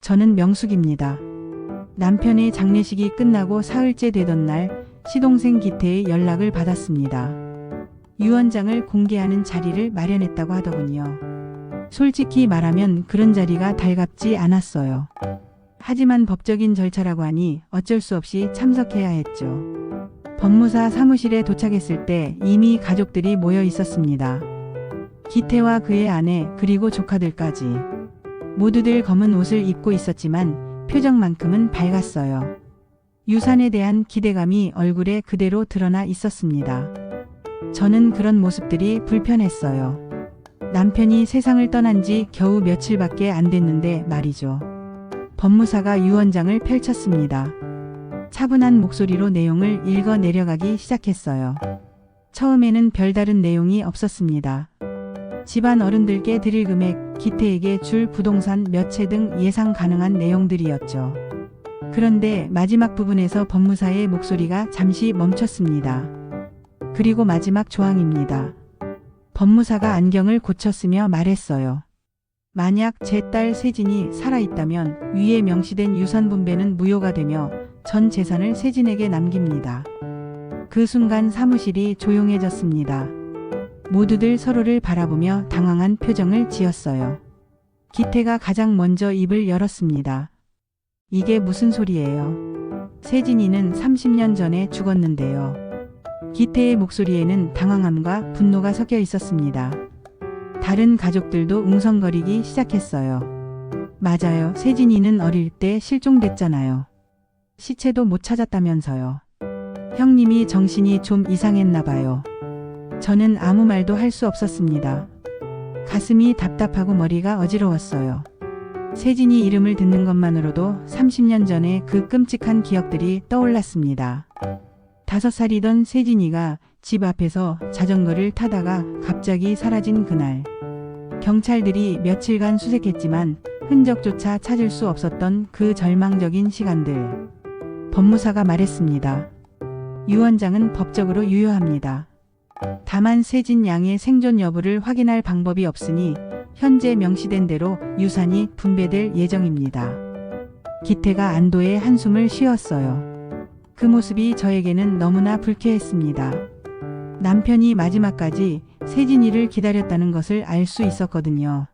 저는 명숙입니다. 남편의 장례식이 끝나고 사흘째 되던 날 시동생 기태의 연락을 받았습니다. 유언장을 공개하는 자리를 마련했다고 하더군요. 솔직히 말하면 그런 자리가 달갑지 않았어요. 하지만 법적인 절차라고 하니 어쩔 수 없이 참석해야 했죠. 법무사 사무실에 도착했을 때 이미 가족들이 모여 있었습니다. 기태와 그의 아내 그리고 조카들까지. 모두들 검은 옷을 입고 있었지만 표정만큼은 밝았어요. 유산에 대한 기대감이 얼굴에 그대로 드러나 있었습니다. 저는 그런 모습들이 불편했어요. 남편이 세상을 떠난 지 겨우 며칠밖에 안 됐는데 말이죠. 법무사가 유언장을 펼쳤습니다. 차분한 목소리로 내용을 읽어 내려가기 시작했어요. 처음에는 별다른 내용이 없었습니다. 집안 어른들께 드릴 금액, 기태에게 줄 부동산 몇 채 등 예상 가능한 내용들이었죠. 그런데 마지막 부분에서 법무사의 목소리가 잠시 멈췄습니다. 그리고 마지막 조항입니다. 법무사가 안경을 고쳤으며 말했어요. 만약 제 딸 세진이 살아있다면 위에 명시된 유산 분배는 무효가 되며 전 재산을 세진에게 남깁니다. 그 순간 사무실이 조용해졌습니다. 모두들 서로를 바라보며 당황한 표정을 지었어요. 기태가 가장 먼저 입을 열었습니다. 이게 무슨 소리예요? 세진이는 30년 전에 죽었는데요. 기태의 목소리에는 당황함과 분노가 섞여 있었습니다. 다른 가족들도 웅성거리기 시작했어요. 맞아요. 세진이는 어릴 때 실종됐잖아요. 시체도 못 찾았다면서요. 형님이 정신이 좀 이상했나 봐요. 저는 아무 말도 할 수 없었습니다. 가슴이 답답하고 머리가 어지러웠어요. 세진이 이름을 듣는 것만으로도 30년 전의 그 끔찍한 기억들이 떠올랐습니다. 5살이던 세진이가 집 앞에서 자전거를 타다가 갑자기 사라진 그날. 경찰들이 며칠간 수색했지만 흔적조차 찾을 수 없었던 그 절망적인 시간들. 법무사가 말했습니다. 유언장은 법적으로 유효합니다. 다만 세진 양의 생존 여부를 확인할 방법이 없으니 현재 명시된 대로 유산이 분배될 예정입니다. 기태가 안도의 한숨을 쉬었어요. 그 모습이 저에게는 너무나 불쾌했습니다. 남편이 마지막까지 세진이를 기다렸다는 것을 알 수 있었거든요.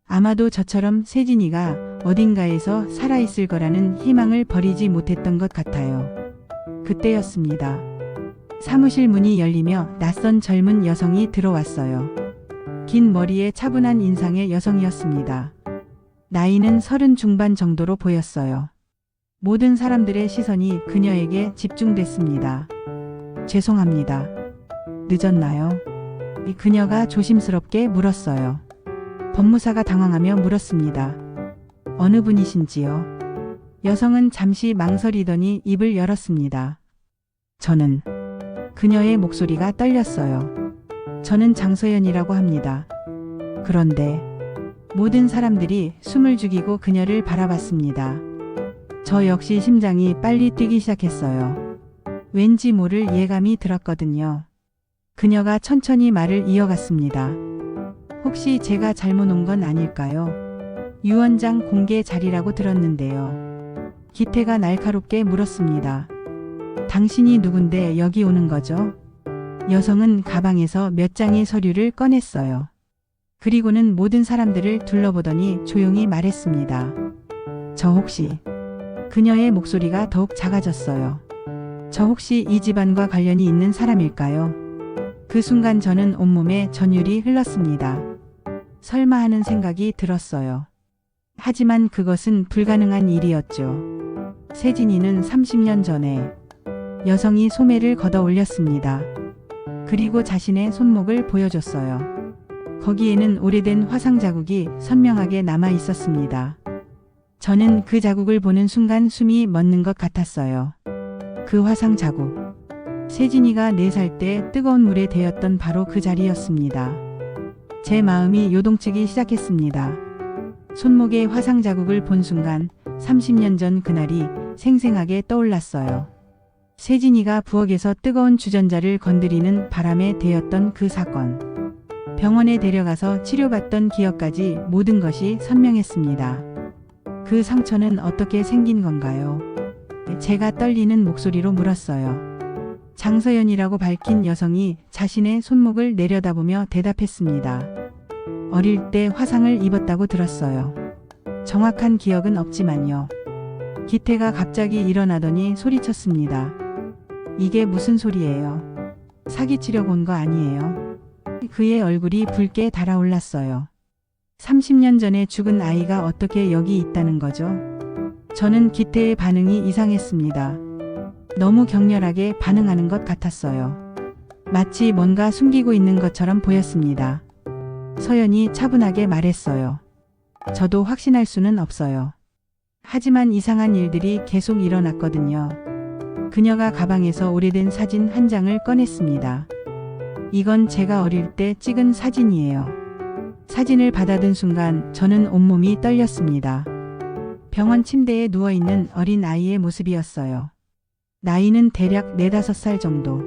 아마도 저처럼 세진이가 어딘가에서 살아있을 거라는 희망을 버리지 못했던 것 같아요. 그때였습니다. 사무실 문이 열리며 낯선 젊은 여성이 들어왔어요. 긴 머리에 차분한 인상의 여성이었습니다. 나이는 30 중반 정도로 보였어요. 모든 사람들의 시선이 그녀에게 집중됐습니다. 죄송합니다. 늦었나요? 그녀가 조심스럽게 물었어요. 법무사가 당황하며 물었습니다. 어느 분이신지요? 여성은 잠시 망설이더니 입을 열었습니다. 저는. 그녀의 목소리가 떨렸어요. 저는 장서연이라고 합니다. 그런데 모든 사람들이 숨을 죽이고 그녀를 바라봤습니다. 저 역시 심장이 빨리 뛰기 시작했어요. 왠지 모를 예감이 들었거든요. 그녀가 천천히 말을 이어갔습니다. 혹시 제가 잘못 온 건 아닐까요? 유언장 공개 자리라고 들었는데요. 기태가 날카롭게 물었습니다. 당신이 누군데 여기 오는 거죠? 여성은 가방에서 몇 장의 서류를 꺼냈어요. 그리고는 모든 사람들을 둘러보더니 조용히 말했습니다. 저 혹시... 그녀의 목소리가 더욱 작아졌어요. 저 혹시 이 집안과 관련이 있는 사람일까요? 그 순간 저는 온몸에 전율이 흘렀습니다. 설마 하는 생각이 들었어요. 하지만 그것은 불가능한 일이었죠. 세진이는 30년 전에 여성이 소매를 걷어 올렸습니다. 그리고 자신의 손목을 보여줬어요. 거기에는 오래된 화상 자국이 선명하게 남아 있었습니다. 저는 그 자국을 보는 순간 숨이 멎는 것 같았어요. 그 화상 자국. 세진이가 4살 때 뜨거운 물에 데였던 바로 그 자리였습니다. 제 마음이 요동치기 시작했습니다. 손목의 화상 자국을 본 순간 30년 전 그날이 생생하게 떠올랐어요. 세진이가 부엌에서 뜨거운 주전자를 건드리는 바람에 데였던 그 사건. 병원에 데려가서 치료받던 기억까지 모든 것이 선명했습니다. 그 상처는 어떻게 생긴 건가요? 제가 떨리는 목소리로 물었어요. 장서연이라고 밝힌 여성이 자신의 손목을 내려다보며 대답했습니다. 어릴 때 화상을 입었다고 들었어요. 정확한 기억은 없지만요. 기태가 갑자기 일어나더니 소리쳤습니다. 이게 무슨 소리예요? 사기치려고 온 거 아니에요? 그의 얼굴이 붉게 달아올랐어요. 30년 전에 죽은 아이가 어떻게 여기 있다는 거죠? 저는 기태의 반응이 이상했습니다. 너무 격렬하게 반응하는 것 같았어요. 마치 뭔가 숨기고 있는 것처럼 보였습니다. 서연이 차분하게 말했어요. 저도 확신할 수는 없어요. 하지만 이상한 일들이 계속 일어났거든요. 그녀가 가방에서 오래된 사진 한 장을 꺼냈습니다. 이건 제가 어릴 때 찍은 사진이에요. 사진을 받아든 순간 저는 온몸이 떨렸습니다. 병원 침대에 누워있는 어린 아이의 모습이었어요. 나이는 대략 4, 5살 정도.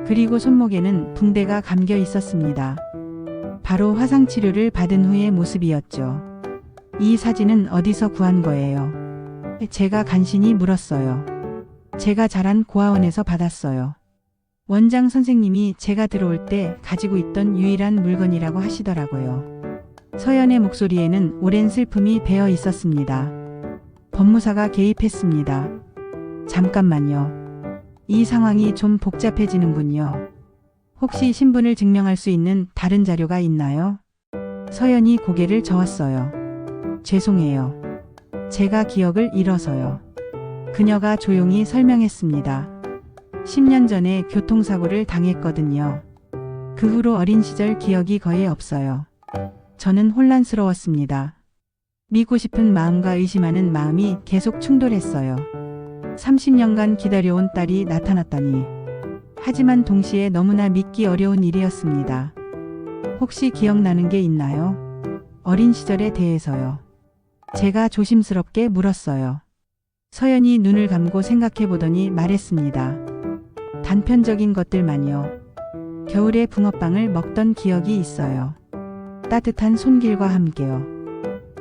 그리고 손목에는 붕대가 감겨 있었습니다. 바로 화상치료를 받은 후의 모습이었죠. 이 사진은 어디서 구한 거예요? 제가 간신히 물었어요. 제가 자란 고아원에서 받았어요. 원장 선생님이 제가 들어올 때 가지고 있던 유일한 물건이라고 하시더라고요. 서연의 목소리에는 오랜 슬픔이 배어 있었습니다. 법무사가 개입했습니다. 잠깐만요. 이 상황이 좀 복잡해지는군요. 혹시 신분을 증명할 수 있는 다른 자료가 있나요? 서연이 고개를 저었어요. 죄송해요. 제가 기억을 잃어서요. 그녀가 조용히 설명했습니다. 10년 전에 교통사고를 당했거든요. 그 후로 어린 시절 기억이 거의 없어요. 저는 혼란스러웠습니다. 믿고 싶은 마음과 의심하는 마음이 계속 충돌했어요. 30년간 기다려온 딸이 나타났다니. 하지만 동시에 너무나 믿기 어려운 일이었습니다. 혹시 기억나는 게 있나요? 어린 시절에 대해서요. 제가 조심스럽게 물었어요. 서연이 눈을 감고 생각해 보더니 말했습니다. 단편적인 것들만요. 겨울에 붕어빵을 먹던 기억이 있어요. 따뜻한 손길과 함께요.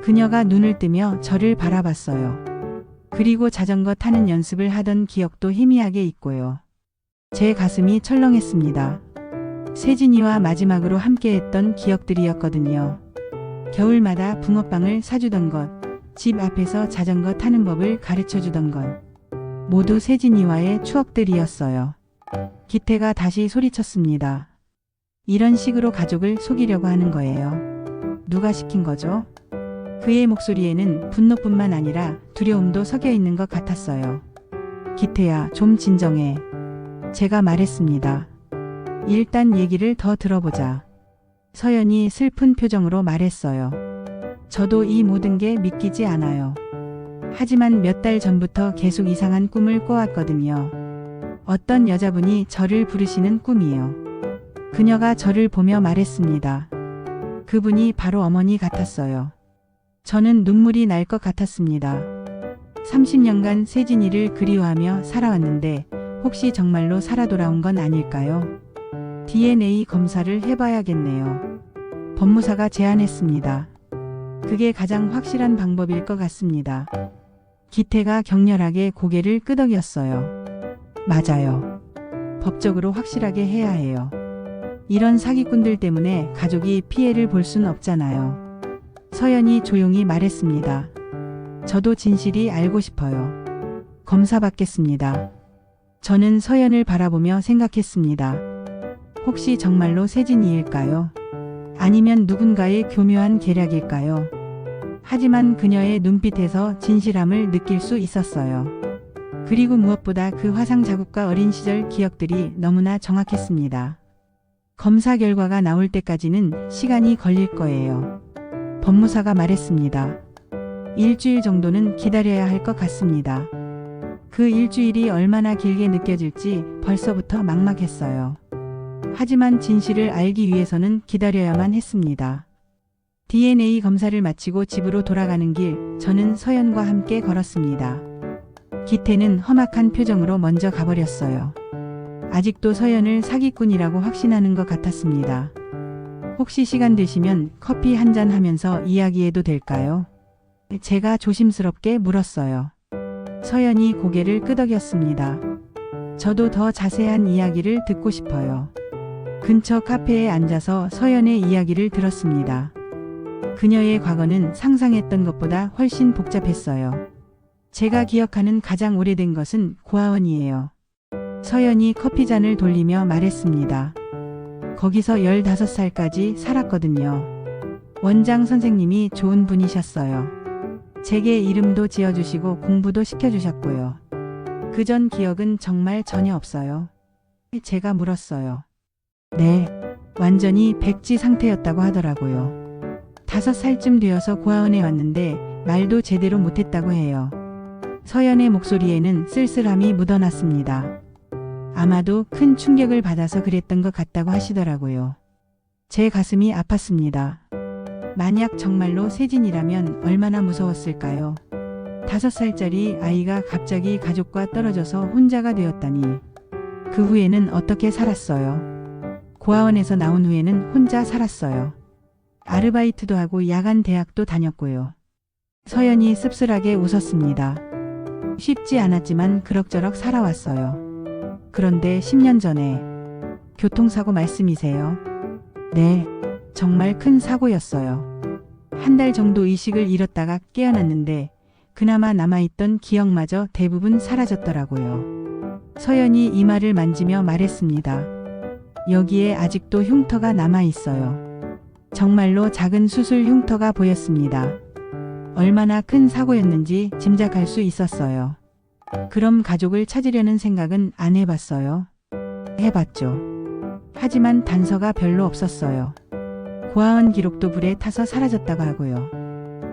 그녀가 눈을 뜨며 저를 바라봤어요. 그리고 자전거 타는 연습을 하던 기억도 희미하게 있고요. 제 가슴이 철렁했습니다. 세진이와 마지막으로 함께했던 기억들이었거든요. 겨울마다 붕어빵을 사주던 것, 집 앞에서 자전거 타는 법을 가르쳐주던 것. 모두 세진이와의 추억들이었어요. 기태가 다시 소리쳤습니다. 이런 식으로 가족을 속이려고 하는 거예요. 누가 시킨 거죠? 그의 목소리에는 분노뿐만 아니라 두려움도 섞여 있는 것 같았어요. 기태야, 좀 진정해. 제가 말했습니다. 일단 얘기를 더 들어보자. 서연이 슬픈 표정으로 말했어요. 저도 이 모든 게 믿기지 않아요. 하지만 몇 달 전부터 계속 이상한 꿈을 꿔왔거든요. 어떤 여자분이 저를 부르시는 꿈이요. 그녀가 저를 보며 말했습니다. 그분이 바로 어머니 같았어요. 저는 눈물이 날 것 같았습니다. 30년간 세진이를 그리워하며 살아왔는데 혹시 정말로 살아 돌아온 건 아닐까요? DNA 검사를 해봐야겠네요. 법무사가 제안했습니다. 그게 가장 확실한 방법일 것 같습니다. 기태가 격렬하게 고개를 끄덕였어요. 맞아요. 법적으로 확실하게 해야 해요. 이런 사기꾼들 때문에 가족이 피해를 볼 순 없잖아요. 서연이 조용히 말했습니다. 저도 진실이 알고 싶어요. 검사 받겠습니다. 저는 서연을 바라보며 생각했습니다. 혹시 정말로 세진이일까요? 아니면 누군가의 교묘한 계략일까요? 하지만 그녀의 눈빛에서 진실함을 느낄 수 있었어요. 그리고 무엇보다 그 화상 자국과 어린 시절 기억들이 너무나 정확했습니다. 검사 결과가 나올 때까지는 시간이 걸릴 거예요. 법무사가 말했습니다. 일주일 정도는 기다려야 할 것 같습니다. 그 일주일이 얼마나 길게 느껴질지 벌써부터 막막했어요. 하지만 진실을 알기 위해서는 기다려야만 했습니다. DNA 검사를 마치고 집으로 돌아가는 길, 저는 서연과 함께 걸었습니다. 기태는 험악한 표정으로 먼저 가버렸어요. 아직도 서연을 사기꾼이라고 확신하는 것 같았습니다. 혹시 시간 되시면 커피 한잔 하면서 이야기해도 될까요? 제가 조심스럽게 물었어요. 서연이 고개를 끄덕였습니다. 저도 더 자세한 이야기를 듣고 싶어요. 근처 카페에 앉아서 서연의 이야기를 들었습니다. 그녀의 과거는 상상했던 것보다 훨씬 복잡했어요. 제가 기억하는 가장 오래된 것은 고아원이에요. 서연이 커피잔을 돌리며 말했습니다. 거기서 15살까지 살았거든요. 원장 선생님이 좋은 분이셨어요. 제게 이름도 지어주시고 공부도 시켜주셨고요. 그전 기억은 정말 전혀 없어요. 제가 물었어요. 네, 완전히 백지 상태였다고 하더라고요. 5살쯤 되어서 고아원에 왔는데 말도 제대로 못했다고 해요. 서연의 목소리에는 쓸쓸함이 묻어났습니다. 아마도 큰 충격을 받아서 그랬던 것 같다고 하시더라고요. 제 가슴이 아팠습니다. 만약 정말로 세진이라면 얼마나 무서웠을까요? 5살짜리 아이가 갑자기 가족과 떨어져서 혼자가 되었다니. 그 후에는 어떻게 살았어요? 고아원에서 나온 후에는 혼자 살았어요. 아르바이트도 하고 야간 대학도 다녔고요. 서연이 씁쓸하게 웃었습니다. 쉽지 않았지만 그럭저럭 살아왔어요. 그런데 10년 전에 교통사고 말씀이세요? 네, 정말 큰 사고였어요. 한 달 정도 의식을 잃었다가 깨어났는데 그나마 남아있던 기억마저 대부분 사라졌더라고요. 서연이 이마를 만지며 말했습니다. 여기에 아직도 흉터가 남아있어요. 정말로 작은 수술 흉터가 보였습니다. 얼마나 큰 사고였는지 짐작할 수 있었어요. 그럼 가족을 찾으려는 생각은 안 해봤어요? 해봤죠. 하지만 단서가 별로 없었어요. 고아원 기록도 불에 타서 사라졌다고 하고요.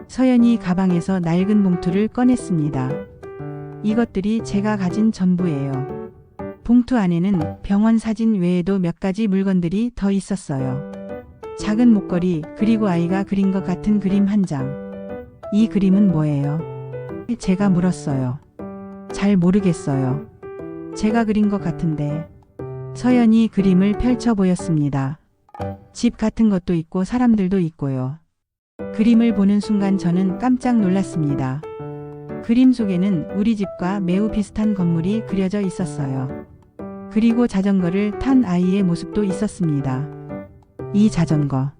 서연이 가방에서 낡은 봉투를 꺼냈습니다. 이것들이 제가 가진 전부예요. 봉투 안에는 병원 사진 외에도 몇 가지 물건들이 더 있었어요. 작은 목걸이, 그리고 아이가 그린 것 같은 그림 한 장. 이 그림은 뭐예요? 제가 물었어요. 잘 모르겠어요. 제가 그린 것 같은데. 서연이 그림을 펼쳐 보였습니다. 집 같은 것도 있고 사람들도 있고요. 그림을 보는 순간 저는 깜짝 놀랐습니다. 그림 속에는 우리 집과 매우 비슷한 건물이 그려져 있었어요. 그리고 자전거를 탄 아이의 모습도 있었습니다. 이 자전거.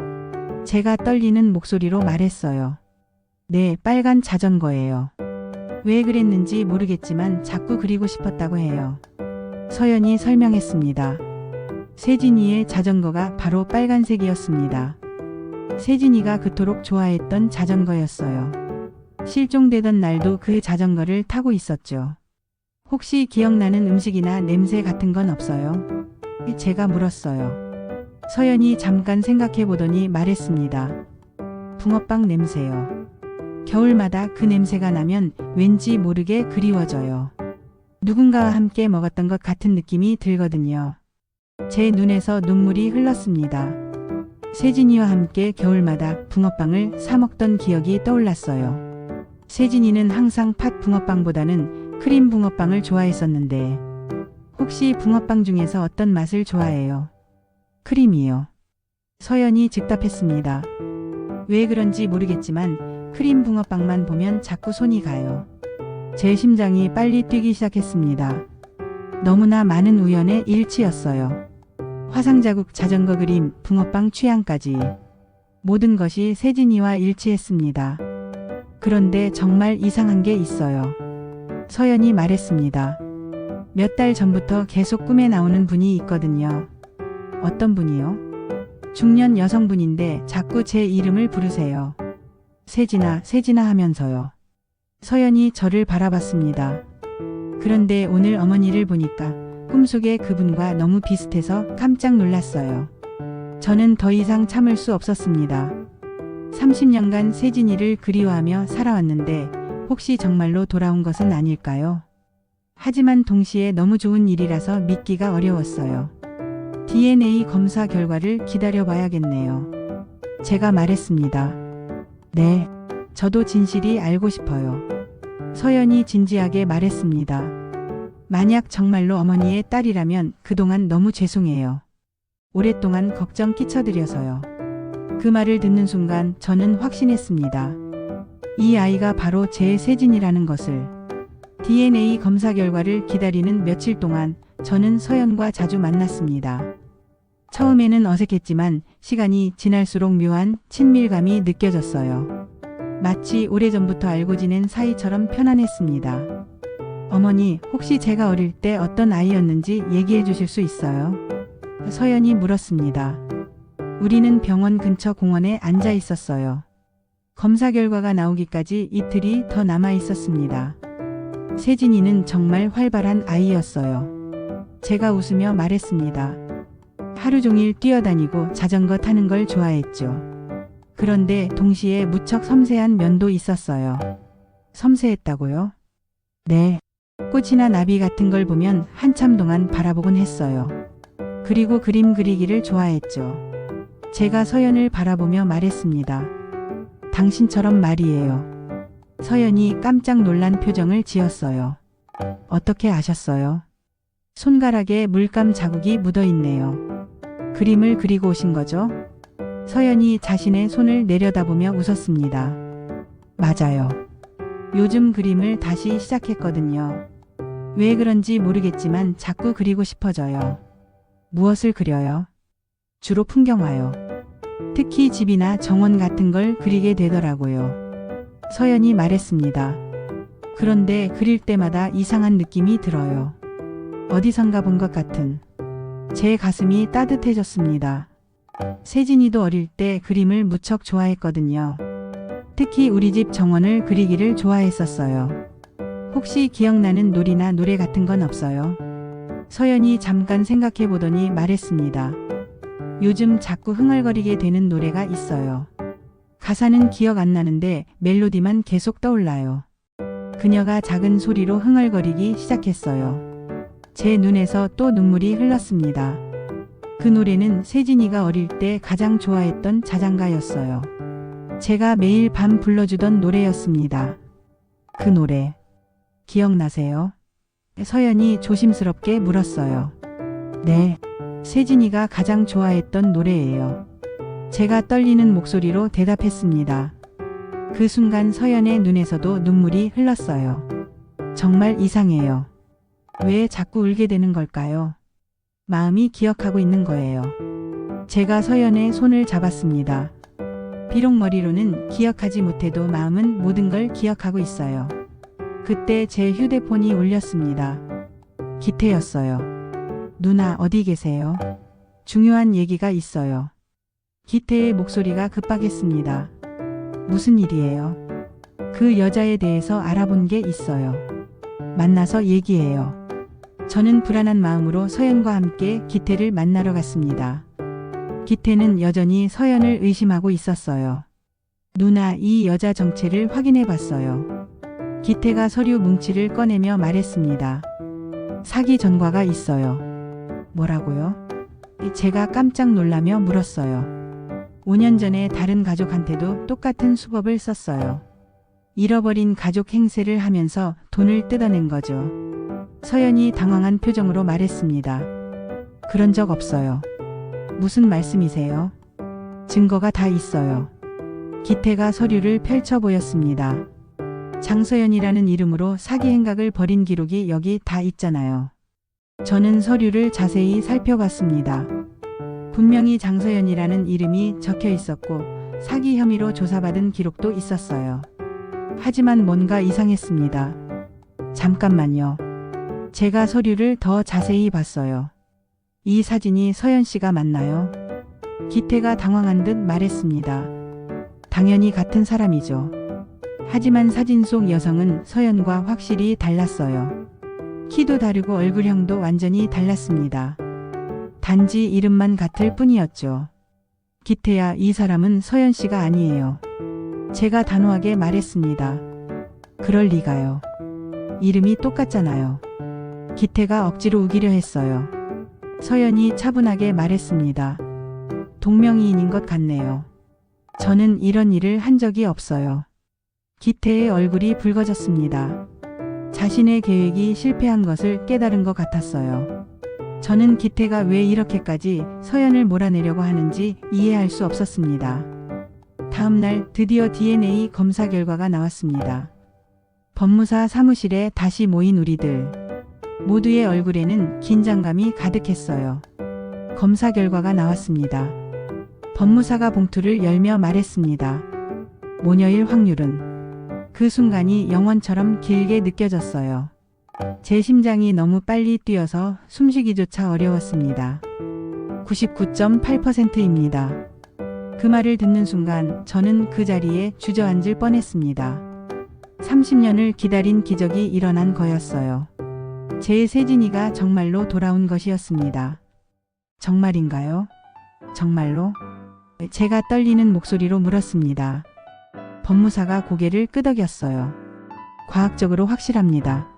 제가 떨리는 목소리로 말했어요. 네, 빨간 자전거예요. 왜 그랬는지 모르겠지만 자꾸 그리고 싶었다고 해요. 서연이 설명했습니다. 세진이의 자전거가 바로 빨간색이었습니다. 세진이가 그토록 좋아했던 자전거였어요. 실종되던 날도 그 자전거를 타고 있었죠. 혹시 기억나는 음식이나 냄새 같은 건 없어요? 제가 물었어요. 서연이 잠깐 생각해 보더니 말했습니다. 붕어빵 냄새요. 겨울마다 그 냄새가 나면 왠지 모르게 그리워져요. 누군가와 함께 먹었던 것 같은 느낌이 들거든요. 제 눈에서 눈물이 흘렀습니다. 세진이와 함께 겨울마다 붕어빵을 사 먹던 기억이 떠올랐어요. 세진이는 항상 팥 붕어빵보다는 크림 붕어빵을 좋아했었는데 혹시 붕어빵 중에서 어떤 맛을 좋아해요? 크림이요. 서연이 즉답했습니다. 왜 그런지 모르겠지만 크림 붕어빵만 보면 자꾸 손이 가요. 제 심장이 빨리 뛰기 시작했습니다. 너무나 많은 우연의 일치였어요. 화상자국, 자전거 그림, 붕어빵 취향까지 모든 것이 세진이와 일치했습니다. 그런데 정말 이상한 게 있어요. 서연이 말했습니다. 몇 달 전부터 계속 꿈에 나오는 분이 있거든요. 어떤 분이요? 중년 여성분인데 자꾸 제 이름을 부르세요. 세진아, 세진아 하면서요. 서연이 저를 바라봤습니다. 그런데 오늘 어머니를 보니까 꿈속의 그분과 너무 비슷해서 깜짝 놀랐어요. 저는 더 이상 참을 수 없었습니다. 30년간 세진이를 그리워하며 살아왔는데 혹시 정말로 돌아온 것은 아닐까요? 하지만 동시에 너무 좋은 일이라서 믿기가 어려웠어요. DNA 검사 결과를 기다려봐야겠네요. 제가 말했습니다. 네, 저도 진실이 알고 싶어요. 서연이 진지하게 말했습니다. 만약 정말로 어머니의 딸이라면 그동안 너무 죄송해요. 오랫동안 걱정 끼쳐드려서요. 그 말을 듣는 순간 저는 확신했습니다. 이 아이가 바로 제 세진이라는 것을. DNA 검사 결과를 기다리는 며칠 동안 저는 서연과 자주 만났습니다. 처음에는 어색했지만 시간이 지날수록 묘한 친밀감이 느껴졌어요. 마치 오래전부터 알고 지낸 사이처럼 편안했습니다. 어머니, 혹시 제가 어릴 때 어떤 아이였는지 얘기해 주실 수 있어요? 서연이 물었습니다. 우리는 병원 근처 공원에 앉아 있었어요. 검사 결과가 나오기까지 이틀이 더 남아 있었습니다. 세진이는 정말 활발한 아이였어요. 제가 웃으며 말했습니다. 하루 종일 뛰어다니고 자전거 타는 걸 좋아했죠. 그런데 동시에 무척 섬세한 면도 있었어요. 섬세했다고요? 네. 꽃이나 나비 같은 걸 보면 한참 동안 바라보곤 했어요. 그리고 그림 그리기를 좋아했죠. 제가 서연을 바라보며 말했습니다. 당신처럼 말이에요. 서연이 깜짝 놀란 표정을 지었어요. 어떻게 아셨어요? 손가락에 물감 자국이 묻어 있네요. 그림을 그리고 오신 거죠? 서연이 자신의 손을 내려다보며 웃었습니다. 맞아요. 요즘 그림을 다시 시작했거든요. 왜 그런지 모르겠지만 자꾸 그리고 싶어져요. 무엇을 그려요? 주로 풍경화요. 특히 집이나 정원 같은 걸 그리게 되더라고요. 서연이 말했습니다. 그런데 그릴 때마다 이상한 느낌이 들어요. 어디선가 본 것 같은. 제 가슴이 따뜻해졌습니다. 세진이도 어릴 때 그림을 무척 좋아했거든요. 특히 우리 집 정원을 그리기를 좋아했었어요. 혹시 기억나는 놀이나 노래 같은 건 없어요? 서연이 잠깐 생각해 보더니 말했습니다. 요즘 자꾸 흥얼거리게 되는 노래가 있어요. 가사는 기억 안 나는데 멜로디만 계속 떠올라요. 그녀가 작은 소리로 흥얼거리기 시작했어요. 제 눈에서 또 눈물이 흘렀습니다. 그 노래는 세진이가 어릴 때 가장 좋아했던 자장가였어요. 제가 매일 밤 불러주던 노래였습니다. 그 노래 기억나세요? 서연이 조심스럽게 물었어요. 네, 세진이가 가장 좋아했던 노래예요. 제가 떨리는 목소리로 대답했습니다. 그 순간 서연의 눈에서도 눈물이 흘렀어요. 정말 이상해요. 왜 자꾸 울게 되는 걸까요? 마음이 기억하고 있는 거예요. 제가 서연의 손을 잡았습니다. 비록 머리로는 기억하지 못해도 마음은 모든 걸 기억하고 있어요. 그때 제 휴대폰이 울렸습니다. 기태였어요. 누나 어디 계세요? 중요한 얘기가 있어요. 기태의 목소리가 급박했습니다. 무슨 일이에요? 그 여자에 대해서 알아본 게 있어요. 만나서 얘기해요. 저는 불안한 마음으로 서연과 함께 기태를 만나러 갔습니다. 기태는 여전히 서연을 의심하고 있었어요. 누나, 이 여자 정체를 확인해 봤어요. 기태가 서류 뭉치를 꺼내며 말했습니다. 사기 전과가 있어요. 뭐라고요? 제가 깜짝 놀라며 물었어요. 5년 전에 다른 가족한테도 똑같은 수법을 썼어요. 잃어버린 가족 행세를 하면서 돈을 뜯어낸 거죠. 서연이 당황한 표정으로 말했습니다. 그런 적 없어요. 무슨 말씀이세요? 증거가 다 있어요. 기태가 서류를 펼쳐 보였습니다. 장서연이라는 이름으로 사기 행각을 벌인 기록이 여기 다 있잖아요. 저는 서류를 자세히 살펴봤습니다. 분명히 장서연이라는 이름이 적혀 있었고 사기 혐의로 조사받은 기록도 있었어요. 하지만 뭔가 이상했습니다. 잠깐만요. 제가 서류를 더 자세히 봤어요. 이 사진이 서연 씨가 맞나요? 기태가 당황한 듯 말했습니다. 당연히 같은 사람이죠. 하지만 사진 속 여성은 서연과 확실히 달랐어요. 키도 다르고 얼굴형도 완전히 달랐습니다. 단지 이름만 같을 뿐이었죠. 기태야, 이 사람은 서연 씨가 아니에요. 제가 단호하게 말했습니다. 그럴 리가요. 이름이 똑같잖아요. 기태가 억지로 우기려 했어요. 서연이 차분하게 말했습니다. 동명이인인 것 같네요. 저는 이런 일을 한 적이 없어요. 기태의 얼굴이 붉어졌습니다. 자신의 계획이 실패한 것을 깨달은 것 같았어요. 저는 기태가 왜 이렇게까지 서연을 몰아내려고 하는지 이해할 수 없었습니다. 다음 날 드디어 DNA 검사 결과가 나왔습니다. 법무사 사무실에 다시 모인 우리들. 모두의 얼굴에는 긴장감이 가득했어요. 검사 결과가 나왔습니다. 법무사가 봉투를 열며 말했습니다. 모녀일 확률은. 그 순간이 영원처럼 길게 느껴졌어요. 제 심장이 너무 빨리 뛰어서 숨쉬기조차 어려웠습니다. 99.8%입니다. 그 말을 듣는 순간 저는 그 자리에 주저앉을 뻔했습니다. 30년을 기다린 기적이 일어난 거였어요. 제 세진이가 정말로 돌아온 것이었습니다. 정말인가요? 정말로? 제가 떨리는 목소리로 물었습니다. 법무사가 고개를 끄덕였어요. 과학적으로 확실합니다.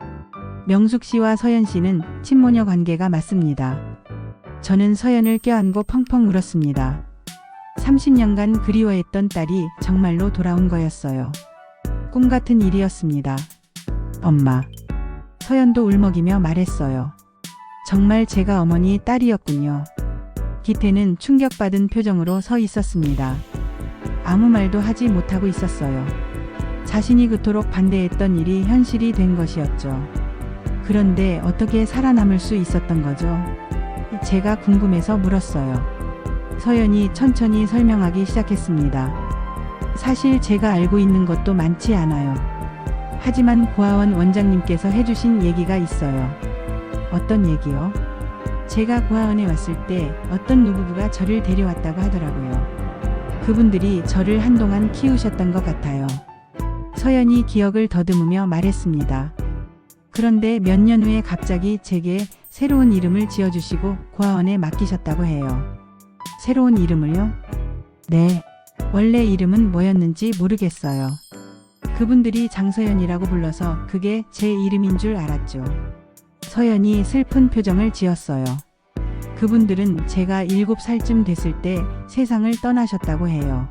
명숙 씨와 서연 씨는 친모녀 관계가 맞습니다. 저는 서연을 껴안고 펑펑 울었습니다. 30년간 그리워했던 딸이 정말로 돌아온 거였어요. 꿈 같은 일이었습니다. 엄마. 서연도 울먹이며 말했어요. 정말 제가 어머니 딸이었군요. 기태는 충격받은 표정으로 서 있었습니다. 아무 말도 하지 못하고 있었어요. 자신이 그토록 반대했던 일이 현실이 된 것이었죠. 그런데 어떻게 살아남을 수 있었던 거죠? 제가 궁금해서 물었어요. 서연이 천천히 설명하기 시작했습니다. 사실 제가 알고 있는 것도 많지 않아요. 하지만 고아원 원장님께서 해주신 얘기가 있어요. 어떤 얘기요? 제가 고아원에 왔을 때 어떤 노부부가 저를 데려왔다고 하더라고요. 그분들이 저를 한동안 키우셨던 것 같아요. 서연이 기억을 더듬으며 말했습니다. 그런데 몇 년 후에 갑자기 제게 새로운 이름을 지어주시고 고아원에 맡기셨다고 해요. 새로운 이름을요? 네. 원래 이름은 뭐였는지 모르겠어요. 그분들이 장서연이라고 불러서 그게 제 이름인 줄 알았죠. 서연이 슬픈 표정을 지었어요. 그분들은 제가 7살쯤 됐을 때 세상을 떠나셨다고 해요.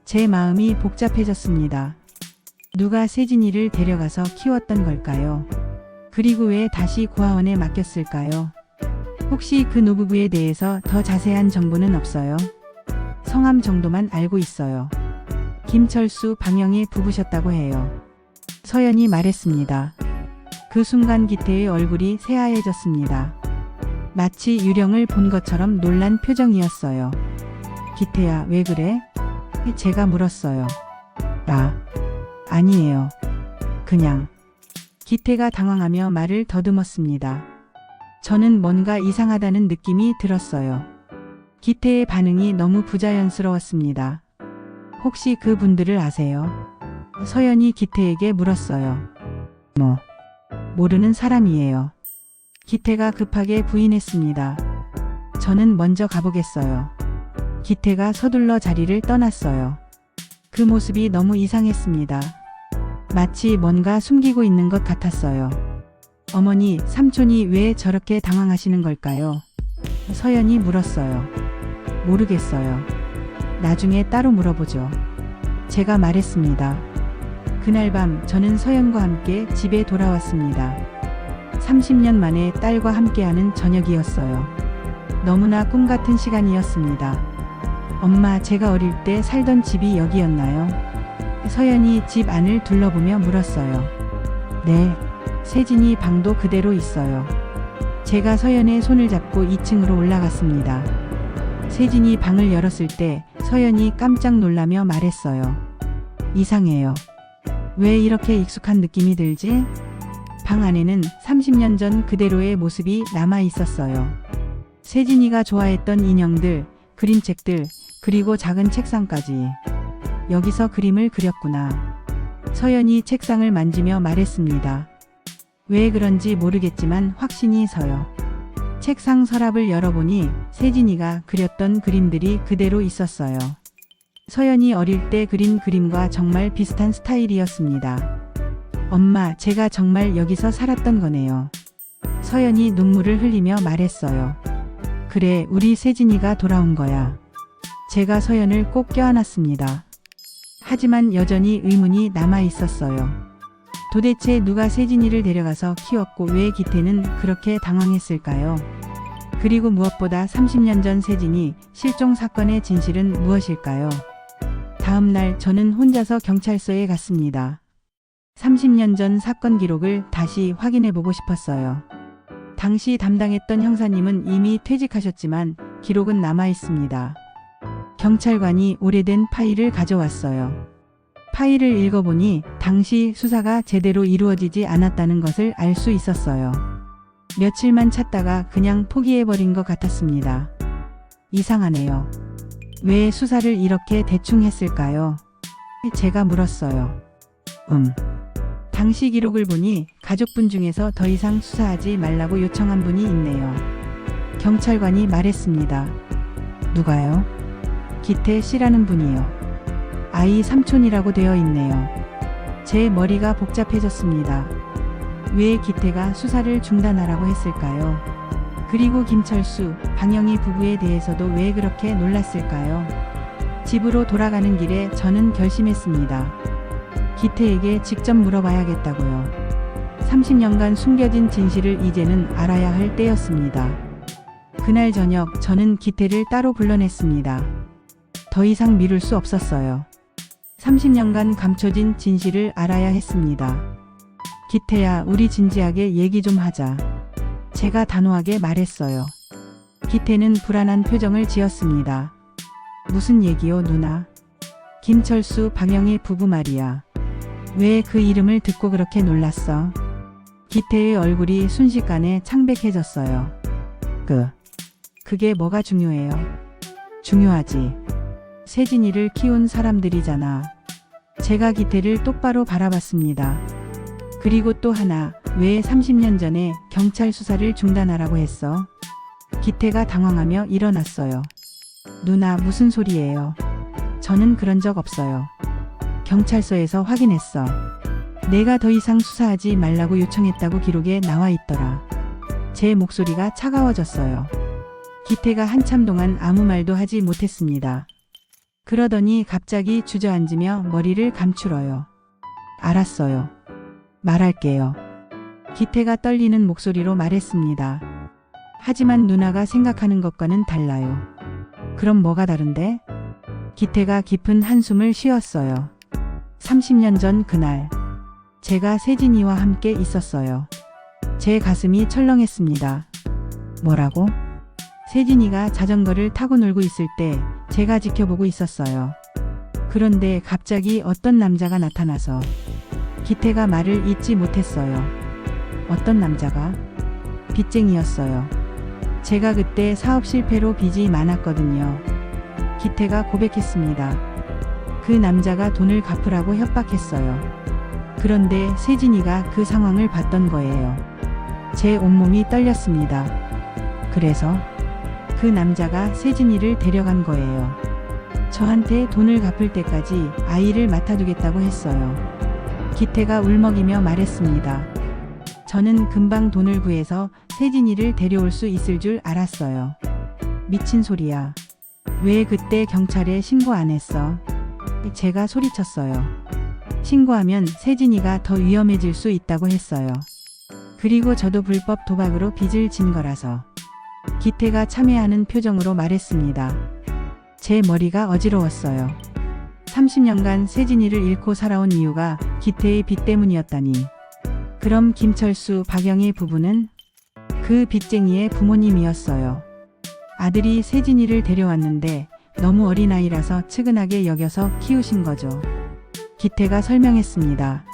제 마음이 복잡해졌습니다. 누가 세진이를 데려가서 키웠던 걸까요? 그리고 왜 다시 고아원에 맡겼을까요? 혹시 그 노부부에 대해서 더 자세한 정보는 없어요? 성함 정도만 알고 있어요. 김철수, 방영의 부부셨다고 해요. 서연이 말했습니다. 그 순간 기태의 얼굴이 새하얘졌습니다. 마치 유령을 본 것처럼 놀란 표정이었어요. 기태야, 왜 그래? 제가 물었어요. 아니에요. 그냥. 기태가 당황하며 말을 더듬었습니다. 저는 뭔가 이상하다는 느낌이 들었어요. 기태의 반응이 너무 부자연스러웠습니다. 혹시 그 분들을 아세요? 서연이 기태에게 물었어요. 모르는 사람이에요. 기태가 급하게 부인했습니다. 저는 먼저 가보겠어요. 기태가 서둘러 자리를 떠났어요. 그 모습이 너무 이상했습니다. 마치 뭔가 숨기고 있는 것 같았어요. 어머니, 삼촌이 왜 저렇게 당황하시는 걸까요? 서연이 물었어요. 모르겠어요. 나중에 따로 물어보죠. 제가 말했습니다. 그날 밤 저는 서연과 함께 집에 돌아왔습니다. 30년 만에 딸과 함께하는 저녁이었어요. 너무나 꿈 같은 시간이었습니다. 엄마, 제가 어릴 때 살던 집이 여기였나요? 서연이 집 안을 둘러보며 물었어요. 네, 세진이 방도 그대로 있어요. 제가 서연의 손을 잡고 2층으로 올라갔습니다. 세진이 방을 열었을 때 서연이 깜짝 놀라며 말했어요. 이상해요. 왜 이렇게 익숙한 느낌이 들지? 방 안에는 30년 전 그대로의 모습이 남아 있었어요. 세진이가 좋아했던 인형들, 그림책들, 그리고 작은 책상까지. 여기서 그림을 그렸구나. 서연이 책상을 만지며 말했습니다. 왜 그런지 모르겠지만 확신이 서요. 책상 서랍을 열어보니 세진이가 그렸던 그림들이 그대로 있었어요. 서연이 어릴 때 그린 그림과 정말 비슷한 스타일이었습니다. 엄마, 제가 정말 여기서 살았던 거네요. 서연이 눈물을 흘리며 말했어요. 그래, 우리 세진이가 돌아온 거야. 제가 서연을 꼭 껴안았습니다. 하지만 여전히 의문이 남아 있었어요. 도대체 누가 세진이를 데려가서 키웠고 왜 기태는 그렇게 당황했을까요? 그리고 무엇보다 30년 전 세진이 실종 사건의 진실은 무엇일까요? 다음 날 저는 혼자서 경찰서에 갔습니다. 30년 전 사건 기록을 다시 확인해 보고 싶었어요. 당시 담당했던 형사님은 이미 퇴직하셨지만 기록은 남아 있습니다. 경찰관이 오래된 파일을 가져왔어요. 파일을 읽어보니 당시 수사가 제대로 이루어지지 않았다는 것을 알 수 있었어요. 며칠만 찾다가 그냥 포기해버린 것 같았습니다. 이상하네요. 왜 수사를 이렇게 대충 했을까요? 제가 물었어요. 당시 기록을 보니 가족분 중에서 더 이상 수사하지 말라고 요청한 분이 있네요. 경찰관이 말했습니다. 누가요? 기태 씨라는 분이요. 아이 삼촌이라고 되어 있네요. 제 머리가 복잡해졌습니다. 왜 기태가 수사를 중단하라고 했을까요? 그리고 김철수, 방영희 부부에 대해서도 왜 그렇게 놀랐을까요? 집으로 돌아가는 길에 저는 결심했습니다. 기태에게 직접 물어봐야겠다고요. 30년간 숨겨진 진실을 이제는 알아야 할 때였습니다. 그날 저녁 저는 기태를 따로 불러냈습니다. 더 이상 미룰 수 없었어요. 30년간 감춰진 진실을 알아야 했습니다. 기태야, 우리 진지하게 얘기 좀 하자. 제가 단호하게 말했어요. 기태는 불안한 표정을 지었습니다. 무슨 얘기요, 누나? 김철수, 방영희 부부 말이야. 왜 그 이름을 듣고 그렇게 놀랐어? 기태의 얼굴이 순식간에 창백해졌어요. 그게 뭐가 중요해요? 중요하지. 세진이를 키운 사람들이잖아. 제가 기태를 똑바로 바라봤습니다. 그리고 또 하나, 왜 30년 전에 경찰 수사를 중단하라고 했어? 기태가 당황하며 일어났어요. 누나, 무슨 소리예요? 저는 그런 적 없어요. 경찰서에서 확인했어. 내가 더 이상 수사하지 말라고 요청했다고 기록에 나와 있더라. 제 목소리가 차가워졌어요. 기태가 한참 동안 아무 말도 하지 못했습니다. 그러더니 갑자기 주저앉으며 머리를 감추러요. 알았어요. 말할게요. 기태가 떨리는 목소리로 말했습니다. 하지만 누나가 생각하는 것과는 달라요. 그럼 뭐가 다른데? 기태가 깊은 한숨을 쉬었어요. 30년 전 그날, 제가 세진이와 함께 있었어요. 제 가슴이 철렁했습니다. 뭐라고? 세진이가 자전거를 타고 놀고 있을 때 제가 지켜보고 있었어요. 그런데 갑자기 어떤 남자가 나타나서 기태가 말을 잇지 못했어요. 어떤 남자가? 빚쟁이였어요. 제가 그때 사업 실패로 빚이 많았거든요. 기태가 고백했습니다. 그 남자가 돈을 갚으라고 협박했어요. 그런데 세진이가 그 상황을 봤던 거예요. 제 온몸이 떨렸습니다. 그래서 그 남자가 세진이를 데려간 거예요. 저한테 돈을 갚을 때까지 아이를 맡아두겠다고 했어요. 기태가 울먹이며 말했습니다. 저는 금방 돈을 구해서 세진이를 데려올 수 있을 줄 알았어요. 미친 소리야. 왜 그때 경찰에 신고 안 했어? 제가 소리쳤어요. 신고하면 세진이가 더 위험해질 수 있다고 했어요. 그리고 저도 불법 도박으로 빚을 진 거라서. 기태가 참회하는 표정으로 말했습니다. 제 머리가 어지러웠어요. 30년간 세진이를 잃고 살아온 이유가 기태의 빚 때문이었다니. 그럼 김철수, 박영희 부부는 그 빚쟁이의 부모님이었어요. 아들이 세진이를 데려왔는데 너무 어린아이라서 측은하게 여겨서 키우신 거죠. 기태가 설명했습니다.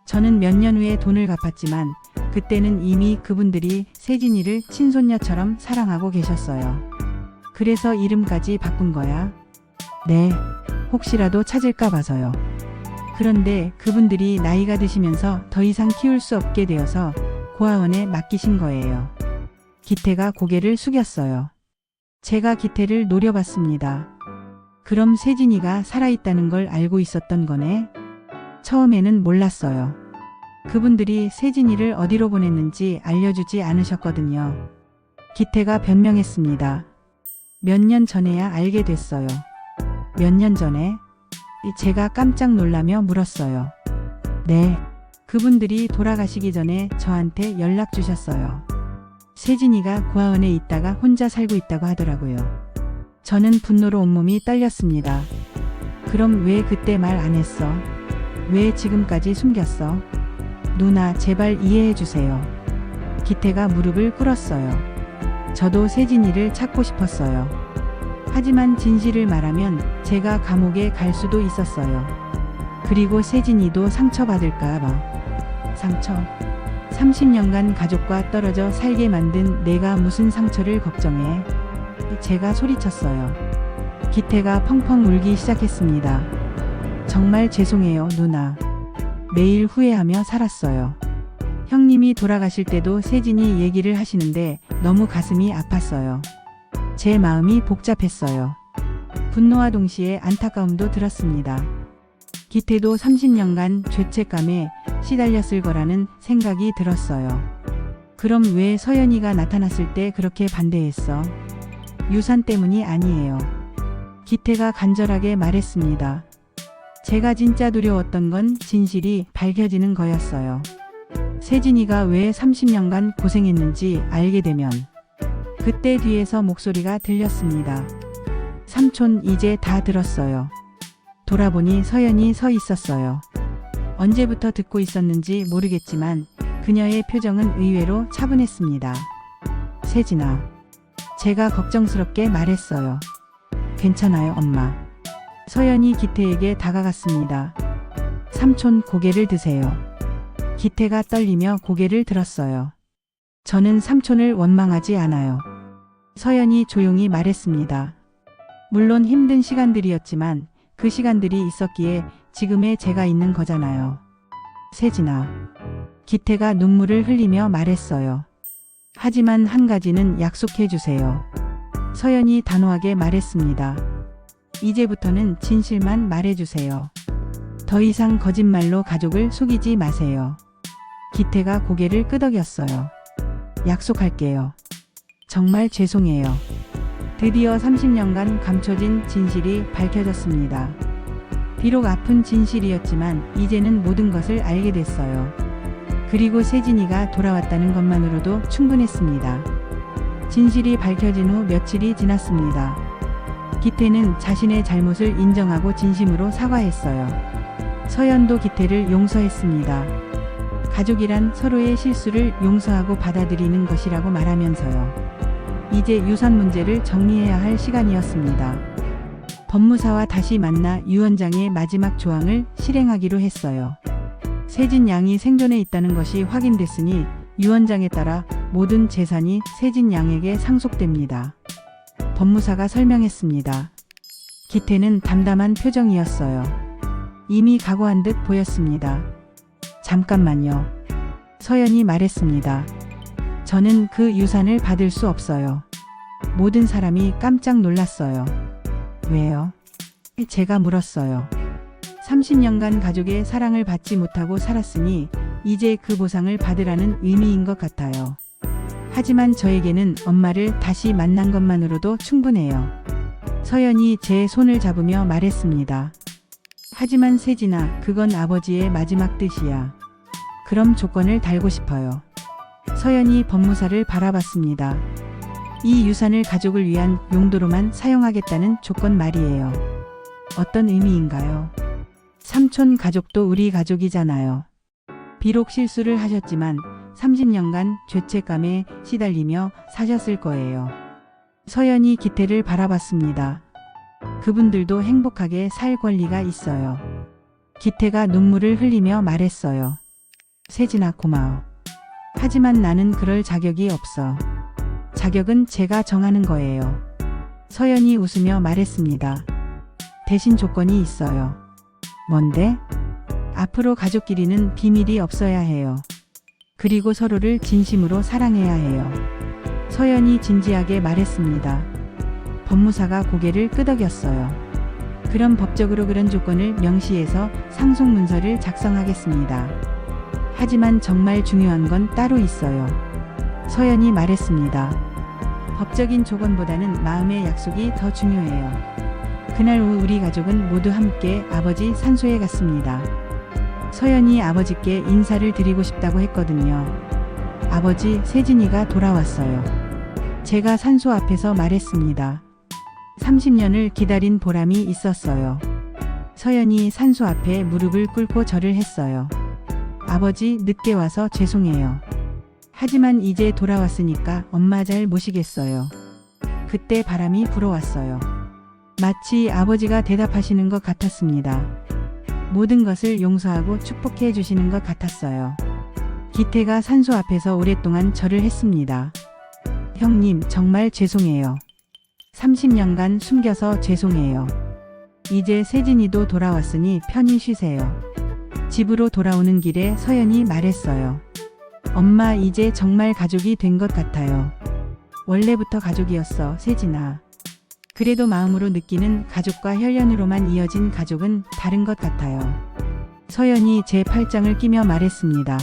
저는 몇 년 후에 돈을 갚았지만 그때는 이미 그분들이 세진이를 친손녀처럼 사랑하고 계셨어요. 그래서 이름까지 바꾼 거야? 네, 혹시라도 찾을까 봐서요. 그런데 그분들이 나이가 드시면서 더 이상 키울 수 없게 되어서 고아원에 맡기신 거예요. 기태가 고개를 숙였어요. 제가 기태를 노려봤습니다. 그럼 세진이가 살아있다는 걸 알고 있었던 거네? 처음에는 몰랐어요. 그분들이 세진이를 어디로 보냈는지 알려주지 않으셨거든요. 기태가 변명했습니다. 몇 년 전에야 알게 됐어요. 몇 년 전에? 제가 깜짝 놀라며 물었어요. 네. 그분들이 돌아가시기 전에 저한테 연락 주셨어요. 세진이가 고아원에 있다가 혼자 살고 있다고 하더라고요. 저는 분노로 온몸이 떨렸습니다. 그럼 왜 그때 말 안 했어? 왜 지금까지 숨겼어? 누나, 제발 이해해 주세요. 기태가 무릎을 꿇었어요. 저도 세진이를 찾고 싶었어요. 하지만 진실을 말하면 제가 감옥에 갈 수도 있었어요. 그리고 세진이도 상처받을까 봐. 상처? 30년간 가족과 떨어져 살게 만든 내가 무슨 상처를 걱정해? 제가 소리쳤어요. 기태가 펑펑 울기 시작했습니다. 정말 죄송해요, 누나. 매일 후회하며 살았어요. 형님이 돌아가실 때도 세진이 얘기를 하시는데 너무 가슴이 아팠어요. 제 마음이 복잡했어요. 분노와 동시에 안타까움도 들었습니다. 기태도 30년간 죄책감에 시달렸을 거라는 생각이 들었어요. 그럼 왜 서연이가 나타났을 때 그렇게 반대했어? 유산 때문이 아니에요. 기태가 간절하게 말했습니다. 제가 진짜 두려웠던 건 진실이 밝혀지는 거였어요. 세진이가 왜 30년간 고생했는지 알게 되면. 그때 뒤에서 목소리가 들렸습니다. 삼촌, 이제 다 들었어요. 돌아보니 서연이 서 있었어요. 언제부터 듣고 있었는지 모르겠지만 그녀의 표정은 의외로 차분했습니다. 세진아, 제가 걱정스럽게 말했어요. 괜찮아요, 엄마. 서연이 기태에게 다가갔습니다. 삼촌, 고개를 드세요. 기태가 떨리며 고개를 들었어요. 저는 삼촌을 원망하지 않아요. 서연이 조용히 말했습니다. 물론 힘든 시간들이었지만 그 시간들이 있었기에 지금의 제가 있는 거잖아요. 세진아. 기태가 눈물을 흘리며 말했어요. 하지만 한 가지는 약속해 주세요. 서연이 단호하게 말했습니다. 이제부터는 진실만 말해주세요. 더 이상 거짓말로 가족을 속이지 마세요. 기태가 고개를 끄덕였어요. 약속할게요. 정말 죄송해요. 드디어 30년간 감춰진 진실이 밝혀졌습니다. 비록 아픈 진실이었지만 이제는 모든 것을 알게 됐어요. 그리고 세진이가 돌아왔다는 것만으로도 충분했습니다. 진실이 밝혀진 후 며칠이 지났습니다. 기태는 자신의 잘못을 인정하고 진심으로 사과했어요. 서연도 기태를 용서했습니다. 가족이란 서로의 실수를 용서하고 받아들이는 것이라고 말하면서요. 이제 유산 문제를 정리해야 할 시간이었습니다. 법무사와 다시 만나 유 원장의 마지막 조항을 실행하기로 했어요. 세진 양이 생존해 있다는 것이 확인됐으니 유 원장에 따라 모든 재산이 세진 양에게 상속됩니다. 법무사가 설명했습니다. 기태는 담담한 표정이었어요. 이미 각오한 듯 보였습니다. 잠깐만요. 서연이 말했습니다. 저는 그 유산을 받을 수 없어요. 모든 사람이 깜짝 놀랐어요. 왜요? 제가 물었어요. 30년간 가족의 사랑을 받지 못하고 살았으니 이제 그 보상을 받으라는 의미인 것 같아요. 하지만 저에게는 엄마를 다시 만난 것만으로도 충분해요. 서연이 제 손을 잡으며 말했습니다. 하지만 세진아, 그건 아버지의 마지막 뜻이야. 그럼 조건을 달고 싶어요. 서연이 법무사를 바라봤습니다. 이 유산을 가족을 위한 용도로만 사용하겠다는 조건 말이에요. 어떤 의미인가요? 삼촌 가족도 우리 가족이잖아요. 비록 실수를 하셨지만 30년간 죄책감에 시달리며 사셨을 거예요. 서연이 기태를 바라봤습니다. 그분들도 행복하게 살 권리가 있어요. 기태가 눈물을 흘리며 말했어요. 세진아, 고마워. 하지만 나는 그럴 자격이 없어. 자격은 제가 정하는 거예요. 서연이 웃으며 말했습니다. 대신 조건이 있어요. 뭔데? 앞으로 가족끼리는 비밀이 없어야 해요. 그리고 서로를 진심으로 사랑해야 해요. 서연이 진지하게 말했습니다. 법무사가 고개를 끄덕였어요. 그럼 법적으로 그런 조건을 명시해서 상속 문서를 작성하겠습니다. 하지만 정말 중요한 건 따로 있어요. 서연이 말했습니다. 법적인 조건보다는 마음의 약속이 더 중요해요. 그날 오후 우리 가족은 모두 함께 아버지 산소에 갔습니다. 서연이 아버지께 인사를 드리고 싶다고 했거든요. 아버지, 세진이가 돌아왔어요. 제가 산소 앞에서 말했습니다. 30년을 기다린 보람이 있었어요. 서연이 산소 앞에 무릎을 꿇고 절을 했어요. 아버지, 늦게 와서 죄송해요. 하지만 이제 돌아왔으니까 엄마 잘 모시겠어요. 그때 바람이 불어왔어요. 마치 아버지가 대답하시는 것 같았습니다. 모든 것을 용서하고 축복해 주시는 것 같았어요. 기태가 산소 앞에서 오랫동안 절을 했습니다. 형님, 정말 죄송해요. 30년간 숨겨서 죄송해요. 이제 세진이도 돌아왔으니 편히 쉬세요. 집으로 돌아오는 길에 서연이 말했어요. 엄마, 이제 정말 가족이 된 것 같아요. 원래부터 가족이었어, 세진아. 그래도 마음으로 느끼는 가족과 혈연으로만 이어진 가족은 다른 것 같아요. 서연이 제 팔짱을 끼며 말했습니다.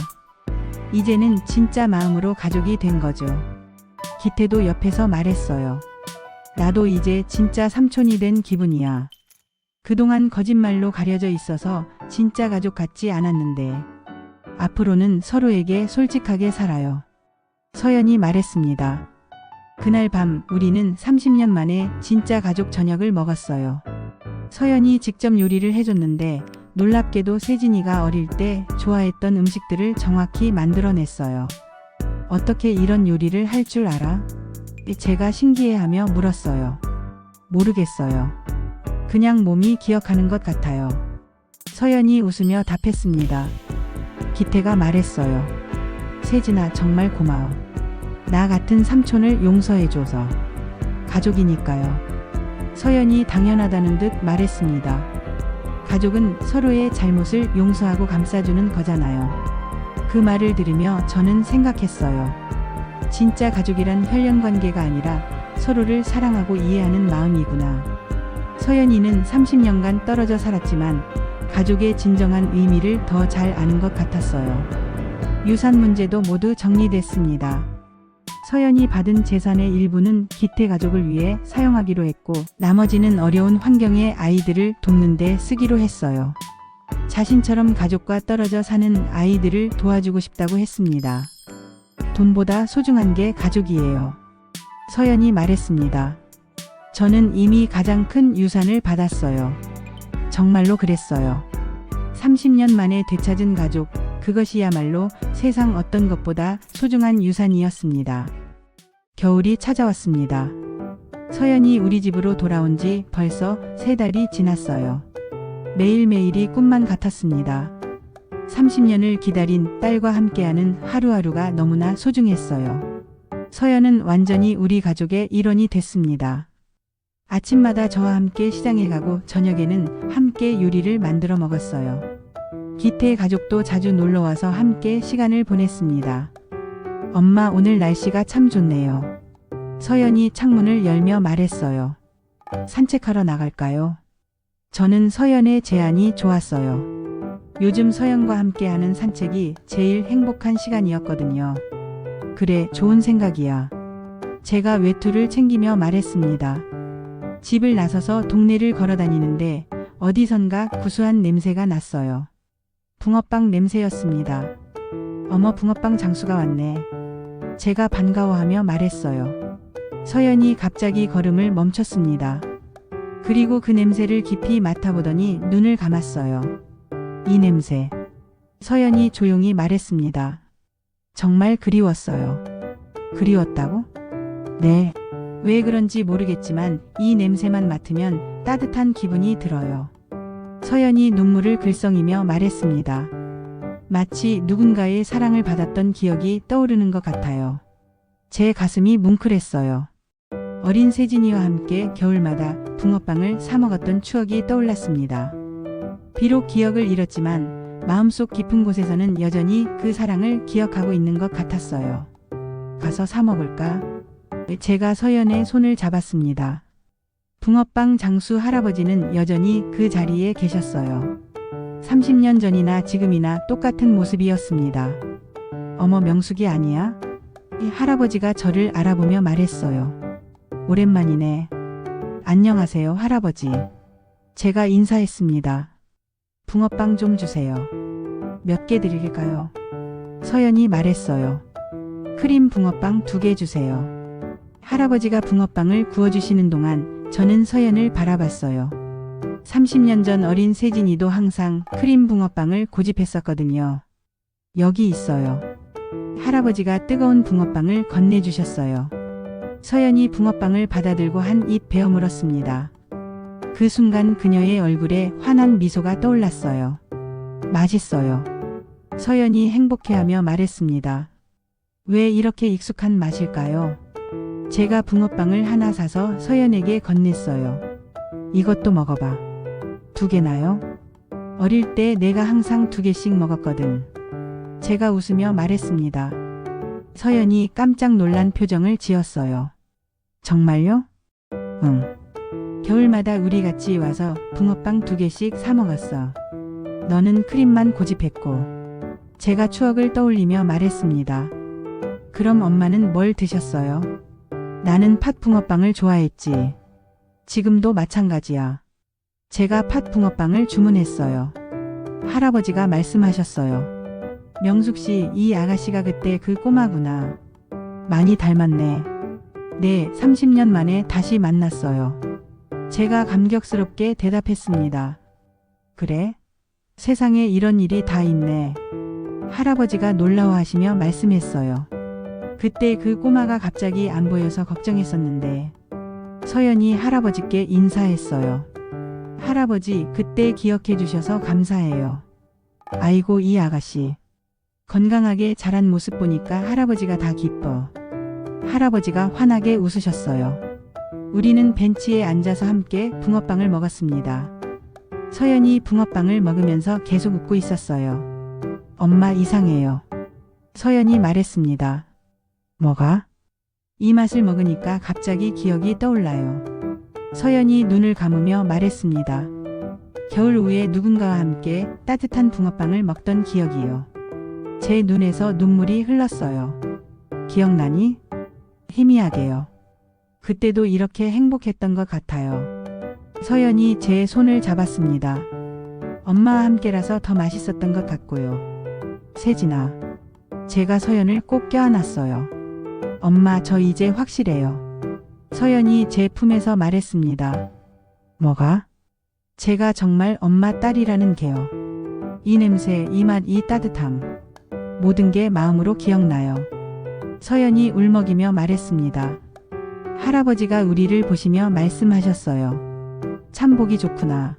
이제는 진짜 마음으로 가족이 된 거죠. 기태도 옆에서 말했어요. 나도 이제 진짜 삼촌이 된 기분이야. 그동안 거짓말로 가려져 있어서 진짜 가족 같지 않았는데 앞으로는 서로에게 솔직하게 살아요. 서연이 말했습니다. 그날 밤 우리는 30년 만에 진짜 가족 저녁을 먹었어요. 서연이 직접 요리를 해줬는데 놀랍게도 세진이가 어릴 때 좋아했던 음식들을 정확히 만들어냈어요. 어떻게 이런 요리를 할 줄 알아? 제가 신기해하며 물었어요. 모르겠어요. 그냥 몸이 기억하는 것 같아요. 서연이 웃으며 답했습니다. 기태가 말했어요. 세진아, 정말 고마워. 나 같은 삼촌을 용서해줘서. 가족이니까요. 서연이 당연하다는 듯 말했습니다. 가족은 서로의 잘못을 용서하고 감싸주는 거잖아요. 그 말을 들으며 저는 생각했어요. 진짜 가족이란 혈연관계가 아니라 서로를 사랑하고 이해하는 마음이구나. 서연이는 30년간 떨어져 살았지만 가족의 진정한 의미를 더 잘 아는 것 같았어요. 유산 문제도 모두 정리됐습니다. 서연이 받은 재산의 일부는 기태 가족을 위해 사용하기로 했고 나머지는 어려운 환경의 아이들을 돕는 데 쓰기로 했어요. 자신처럼 가족과 떨어져 사는 아이들을 도와주고 싶다고 했습니다. 돈보다 소중한 게 가족이에요. 서연이 말했습니다. 저는 이미 가장 큰 유산을 받았어요. 정말로 그랬어요. 30년 만에 되찾은 가족, 그것이야말로 세상 어떤 것보다 소중한 유산이었습니다. 겨울이 찾아왔습니다. 서연이 우리 집으로 돌아온 지 벌써 3달이 지났어요. 매일매일이 꿈만 같았습니다. 30년을 기다린 딸과 함께하는 하루하루가 너무나 소중했어요. 서연은 완전히 우리 가족의 일원이 됐습니다. 아침마다 저와 함께 시장에 가고 저녁에는 함께 요리를 만들어 먹었어요. 기태 가족도 자주 놀러와서 함께 시간을 보냈습니다. 엄마, 오늘 날씨가 참 좋네요. 서연이 창문을 열며 말했어요. 산책하러 나갈까요? 저는 서연의 제안이 좋았어요. 요즘 서연과 함께하는 산책이 제일 행복한 시간이었거든요. 그래, 좋은 생각이야. 제가 외투를 챙기며 말했습니다. 집을 나서서 동네를 걸어 다니는데 어디선가 구수한 냄새가 났어요. 붕어빵 냄새였습니다. 어머, 붕어빵 장수가 왔네. 제가 반가워하며 말했어요. 서연이 갑자기 걸음을 멈췄습니다. 그리고 그 냄새를 깊이 맡아보더니 눈을 감았어요. 이 냄새. 서연이 조용히 말했습니다. 정말 그리웠어요. 그리웠다고? 네. 왜 그런지 모르겠지만 이 냄새만 맡으면 따뜻한 기분이 들어요. 서연이 눈물을 글썽이며 말했습니다. 마치 누군가의 사랑을 받았던 기억이 떠오르는 것 같아요. 제 가슴이 뭉클했어요. 어린 세진이와 함께 겨울마다 붕어빵을 사 먹었던 추억이 떠올랐습니다. 비록 기억을 잃었지만 마음속 깊은 곳에서는 여전히 그 사랑을 기억하고 있는 것 같았어요. 가서 사 먹을까? 제가 서연의 손을 잡았습니다. 붕어빵 장수 할아버지는 여전히 그 자리에 계셨어요. 30년 전이나 지금이나 똑같은 모습이었습니다. 어머, 명숙이 아니야? 할아버지가 저를 알아보며 말했어요. 오랜만이네. 안녕하세요, 할아버지. 제가 인사했습니다. 붕어빵 좀 주세요. 몇 개 드릴까요? 서연이 말했어요. 크림 붕어빵 2개 주세요. 할아버지가 붕어빵을 구워주시는 동안 저는 서연을 바라봤어요. 30년 전 어린 세진이도 항상 크림 붕어빵을 고집했었거든요. 여기 있어요. 할아버지가 뜨거운 붕어빵을 건네주셨어요. 서연이 붕어빵을 받아들고 한 입 베어 물었습니다. 그 순간 그녀의 얼굴에 환한 미소가 떠올랐어요. 맛있어요. 서연이 행복해하며 말했습니다. 왜 이렇게 익숙한 맛일까요? 제가 붕어빵을 하나 사서 서연에게 건넸어요. 이것도 먹어봐. 2개나요? 어릴 때 내가 항상 2개씩 먹었거든. 제가 웃으며 말했습니다. 서연이 깜짝 놀란 표정을 지었어요. 정말요? 응. 겨울마다 우리 같이 와서 붕어빵 2개씩 사 먹었어. 너는 크림만 고집했고. 제가 추억을 떠올리며 말했습니다. 그럼 엄마는 뭘 드셨어요? 나는 팥 붕어빵을 좋아했지. 지금도 마찬가지야. 제가 팥 붕어빵을 주문했어요. 할아버지가 말씀하셨어요. 명숙 씨, 이 아가씨가 그때 그 꼬마구나. 많이 닮았네. 네, 30년 만에 다시 만났어요. 제가 감격스럽게 대답했습니다. 그래? 세상에 이런 일이 다 있네. 할아버지가 놀라워하시며 말씀했어요. 그때 그 꼬마가 갑자기 안 보여서 걱정했었는데 서연이 할아버지께 인사했어요. 할아버지, 그때 기억해 주셔서 감사해요. 아이고, 이 아가씨. 건강하게 자란 모습 보니까 할아버지가 다 기뻐. 할아버지가 환하게 웃으셨어요. 우리는 벤치에 앉아서 함께 붕어빵을 먹었습니다. 서연이 붕어빵을 먹으면서 계속 웃고 있었어요. 엄마, 이상해요. 서연이 말했습니다. 뭐가? 이 맛을 먹으니까 갑자기 기억이 떠올라요. 서연이 눈을 감으며 말했습니다. 겨울 후에 누군가와 함께 따뜻한 붕어빵을 먹던 기억이요. 제 눈에서 눈물이 흘렀어요. 기억나니? 희미하게요. 그때도 이렇게 행복했던 것 같아요. 서연이 제 손을 잡았습니다. 엄마와 함께라서 더 맛있었던 것 같고요. 세진아, 제가 서연을 꼭 껴안았어요. 엄마, 저 이제 확실해요. 서연이 제 품에서 말했습니다. 뭐가? 제가 정말 엄마 딸이라는 게요. 이 냄새, 이 맛, 이 따뜻함. 모든 게 마음으로 기억나요. 서연이 울먹이며 말했습니다. 할아버지가 우리를 보시며 말씀하셨어요. 참 보기 좋구나.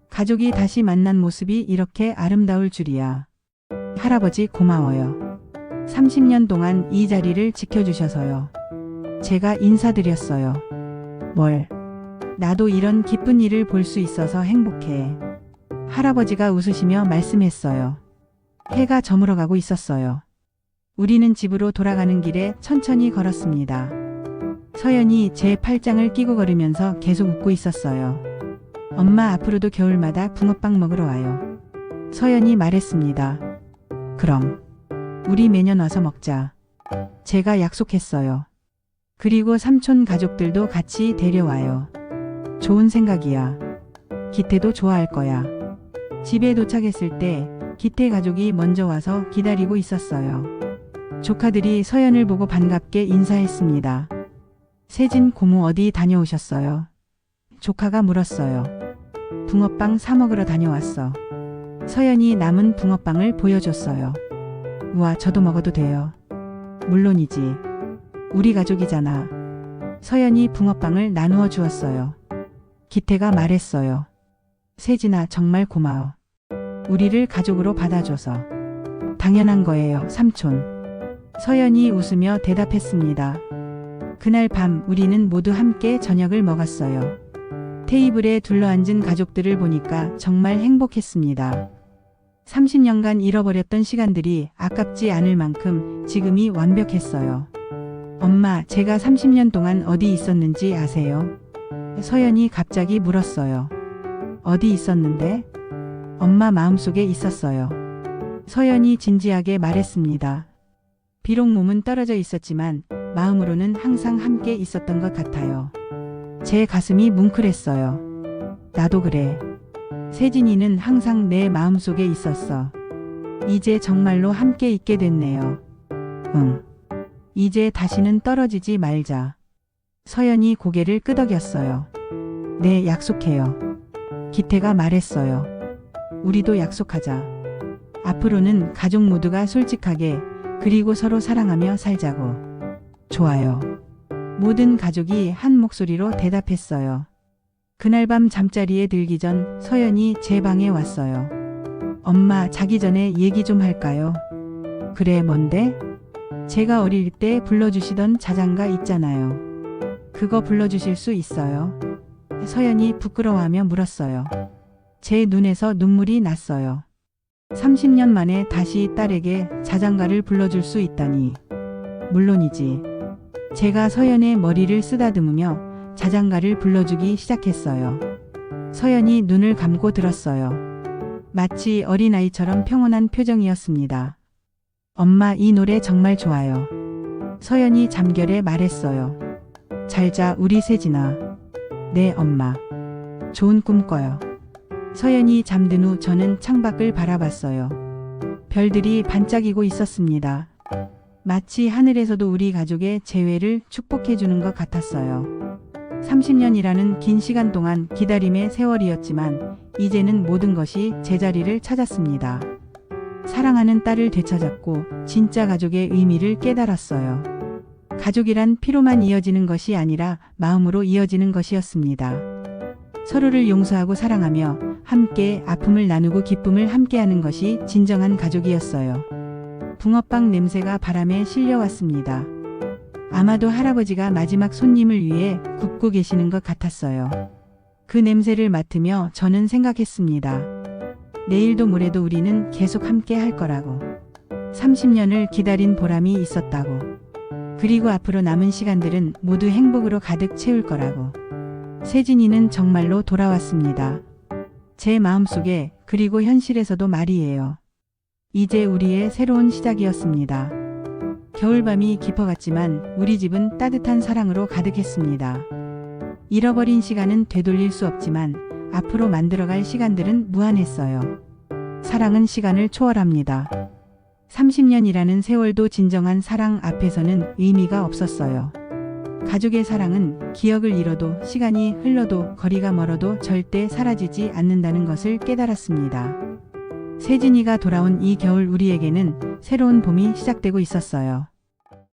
가족이 다시 만난 모습이 이렇게 아름다울 줄이야. 할아버지 고마워요. 30년 동안 이 자리를 지켜주셔서요. 제가 인사드렸어요. 뭘? 나도 이런 기쁜 일을 볼 수 있어서 행복해. 할아버지가 웃으시며 말씀했어요. 해가 저물어 가고 있었어요. 우리는 집으로 돌아가는 길에 천천히 걸었습니다. 서연이 제 팔짱을 끼고 걸으면서 계속 웃고 있었어요. 엄마, 앞으로도 겨울마다 붕어빵 먹으러 와요. 서연이 말했습니다. 그럼 우리 매년 와서 먹자. 제가 약속했어요. 그리고 삼촌 가족들도 같이 데려와요. 좋은 생각이야. 기태도 좋아할 거야. 집에 도착했을 때 기태 가족이 먼저 와서 기다리고 있었어요. 조카들이 서연을 보고 반갑게 인사했습니다. 세진 고모 어디 다녀오셨어요? 조카가 물었어요. 붕어빵 사 먹으러 다녀왔어. 서연이 남은 붕어빵을 보여줬어요. 우와, 저도 먹어도 돼요. 물론이지. 우리 가족이잖아. 서연이 붕어빵을 나누어 주었어요. 기태가 말했어요. 세진아, 정말 고마워. 우리를 가족으로 받아줘서. 당연한 거예요, 삼촌. 서연이 웃으며 대답했습니다. 그날 밤 우리는 모두 함께 저녁을 먹었어요. 테이블에 둘러앉은 가족들을 보니까 정말 행복했습니다. 30년간 잃어버렸던 시간들이 아깝지 않을 만큼 지금이 완벽했어요. 엄마, 제가 30년 동안 어디 있었는지 아세요? 서연이 갑자기 물었어요. 어디 있었는데? 엄마 마음속에 있었어요. 서연이 진지하게 말했습니다. 비록 몸은 떨어져 있었지만 마음으로는 항상 함께 있었던 것 같아요. 제 가슴이 뭉클했어요. 나도 그래. 세진이는 항상 내 마음속에 있었어. 이제 정말로 함께 있게 됐네요. 응. 이제 다시는 떨어지지 말자. 서연이 고개를 끄덕였어요. 네, 약속해요. 기태가 말했어요. 우리도 약속하자. 앞으로는 가족 모두가 솔직하게 그리고 서로 사랑하며 살자고. 좋아요. 모든 가족이 한 목소리로 대답했어요. 그날 밤 잠자리에 들기 전 서연이 제 방에 왔어요. 엄마, 자기 전에 얘기 좀 할까요? 그래, 뭔데? 제가 어릴 때 불러주시던 자장가 있잖아요. 그거 불러주실 수 있어요? 서연이 부끄러워하며 물었어요. 제 눈에서 눈물이 났어요. 30년 만에 다시 딸에게 자장가를 불러줄 수 있다니. 물론이지. 제가 서연의 머리를 쓰다듬으며 자장가를 불러주기 시작했어요. 서연이 눈을 감고 들었어요. 마치 어린아이처럼 평온한 표정이었습니다. 엄마, 이 노래 정말 좋아요. 서연이 잠결에 말했어요. 잘자, 우리 세진아. 네, 엄마. 좋은 꿈 꿔요. 서연이 잠든 후 저는 창밖을 바라봤어요. 별들이 반짝이고 있었습니다. 마치 하늘에서도 우리 가족의 재회를 축복해주는 것 같았어요. 30년이라는 긴 시간 동안 기다림의 세월이었지만 이제는 모든 것이 제자리를 찾았습니다. 사랑하는 딸을 되찾았고 진짜 가족의 의미를 깨달았어요. 가족이란 피로만 이어지는 것이 아니라 마음으로 이어지는 것이었습니다. 서로를 용서하고 사랑하며 함께 아픔을 나누고 기쁨을 함께하는 것이 진정한 가족이었어요. 붕어빵 냄새가 바람에 실려왔습니다. 아마도 할아버지가 마지막 손님을 위해 굽고 계시는 것 같았어요. 그 냄새를 맡으며 저는 생각했습니다. 내일도 모레도 우리는 계속 함께 할 거라고. 30년을 기다린 보람이 있었다고. 그리고 앞으로 남은 시간들은 모두 행복으로 가득 채울 거라고. 세진이는 정말로 돌아왔습니다. 제 마음속에, 그리고 현실에서도 말이에요. 이제 우리의 새로운 시작이었습니다. 겨울밤이 깊어갔지만 우리 집은 따뜻한 사랑으로 가득했습니다. 잃어버린 시간은 되돌릴 수 없지만 앞으로 만들어갈 시간들은 무한했어요. 사랑은 시간을 초월합니다. 30년이라는 세월도 진정한 사랑 앞에서는 의미가 없었어요. 가족의 사랑은 기억을 잃어도 시간이 흘러도 거리가 멀어도 절대 사라지지 않는다는 것을 깨달았습니다. 세진이가 돌아온 이 겨울 우리에게는 새로운 봄이 시작되고 있었어요.